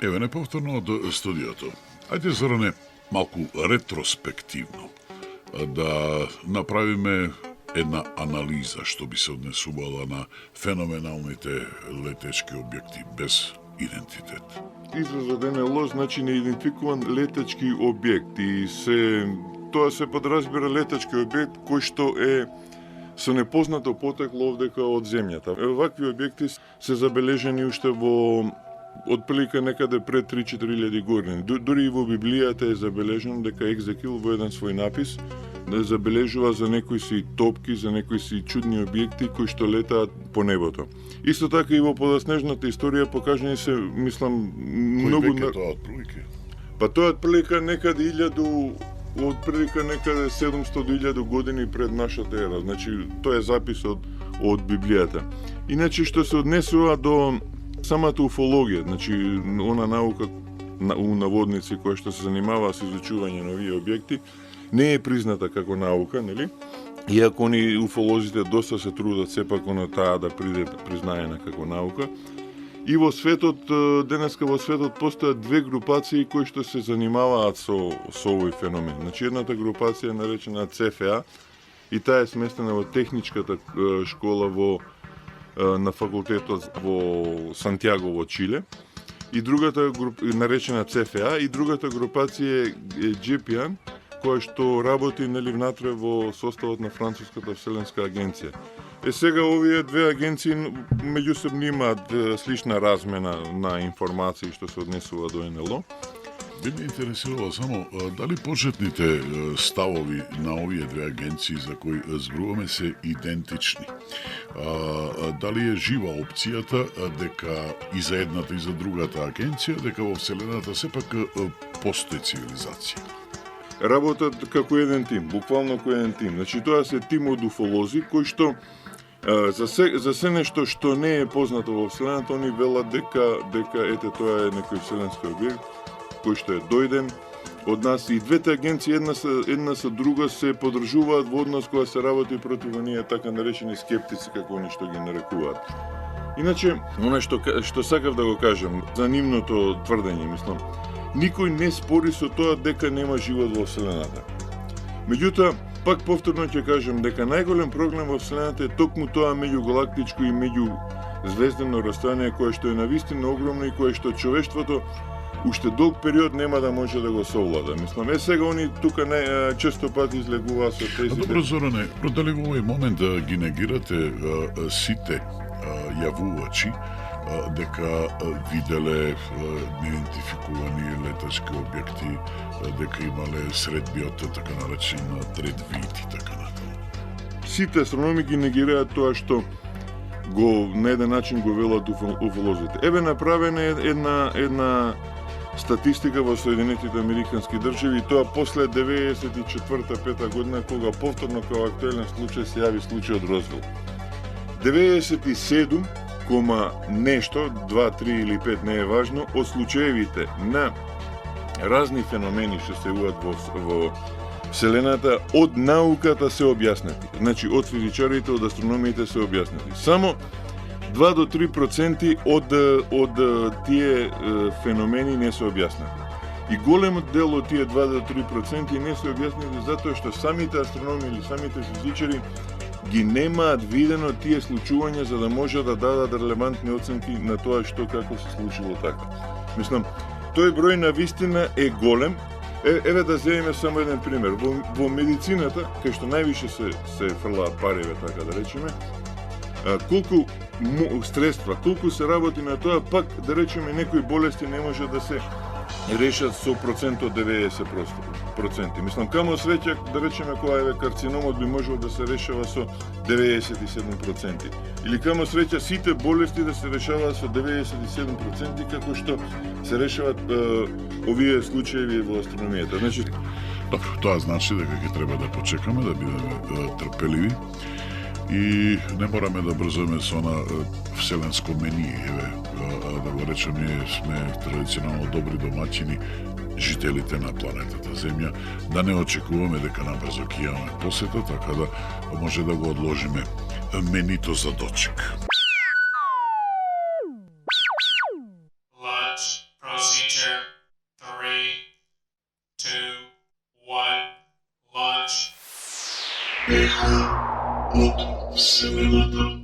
Еве неповторно од студиото. Ајде, Зоране, малку ретроспективно да направиме една анализа што би се однесувала на феноменалните летечки објекти без идентитет. Изразот НЛО значи неидентификуван летачки објект и тоа се подразбира летачки објект кој што е со непознато потекло овдека од земјата. Вакви објекти се забележени уште во отприлика некаде пред 3-4 години. Дури и во Библијата е забележено дека Екзекил во еден свој напис да забележува за некои си топки, за некои си чудни објекти кои што летаат по небото. Исто така и во подоснежната историја покажани се, мислам, многу... Кој век е тоа отприлика? Па тоа отприлика некаде 700 до 1000 години пред нашата ера. Значи, тоа е запис од Библијата. Иначе, што се однесува до самата уфологија, значи, она наука, у наводници, која што се занимава со изучување на овие објекти, не е призната како наука, нели? Иако они уфолозите доста се трудат сепак на таа да биде признаена како наука. И во светот, денеска во светот постојат две групации кои што се занимаваат со овој феномен. Значи, едната групација е наречена ЦФА и таа е сместена во техничката школа на факултетот во Сантјаго во Чиле. И другата наречена ЦФА и другата групација е JPAN, која што работи внатре во составот на Француската вселенска агенција. Сега овие две агенции меѓусебно имаат слична размена на информации што се однесува до НЛО. Би ме интересирало само дали почетните ставови на овие две агенции за кои зборуваме се идентични. Дали е жива опцијата дека и за едната и за другата агенција дека во вселената сепак постои цивилизација? Работат како еден тим, буквално како еден тим. Значи тоа се тим од уфолози кои што за се нешто што не е познато во вселената, они велат дека ете тоа е некој вселенски објект кој што е дојден од нас и двете агенции една со друга се подржуваат во однос кога се работи против оние така наречени скептици како они што ги нарекуваат. Иначе, она што сакав да го кажам за нивното тврдење, мислам, никој не спори со тоа дека нема живот во вселената. Меѓутоа, пак повторно ќе кажам дека најголем проблем во вселената е токму тоа меѓугалактичко и меѓузвездено растојание кое што е навистина огромно и кое што човештвото уште долг период нема да може да го совлада. Мислам, сега они тука често пати излегуваат со тези... Добро, Зоране, дали во овој момент ги негирате сите јавувачи дека виделе неидентификувани летачки објекти, дека имале средби од така наречен трет вид и така натаму? Сите астрономи ги негираат тоа што на еден начин го велат уфолозите. Еве направена една статистика во Соединетите Американски држави и тоа после 94-5 година кога повторно како актуелен случај се јави случајот Розвил. 97 нешто, 2, 3 или 5, не е важно, од случаевите на разни феномени што се јавуваат во вселената од науката се објаснати. Значи, од физичарите, од астрономиите се објаснати. Само 2 до 3% од тие феномени не се објаснати. И голем дел од тие 2 до 3% не се објаснати затоа што самите астрономи или самите физичари ги немаат видено тие случувања за да може да дадат релевантни оценки на тоа што како се случило така. Мислам, тој број на вистина е голем. Еве да земеме само еден пример. Во медицината, кај што највише се фрлаат париве, така да речеме, колку средства, колку се работи на тоа, пак да речеме некои болести не може да се решат со процент од 90%. Мислам, камо среќа, да речеме, која е карциномот би можел да се решава со 97%. Или камо среќа сите болести да се решаваат со 97%, како што се решават овие случаи во астрономијата. Значи, добро, тоа значи дека ќе треба да почекаме, да бидеме трпеливи и не мораме да брзаме со на вселенско мени, да го речем, ние сме традиционално добри домаќини, жителите на планетата Земја, да не очекуваме дека набрзо ќе имаме посета, така да може да го одложиме менито за дочек. Еха од Вселената.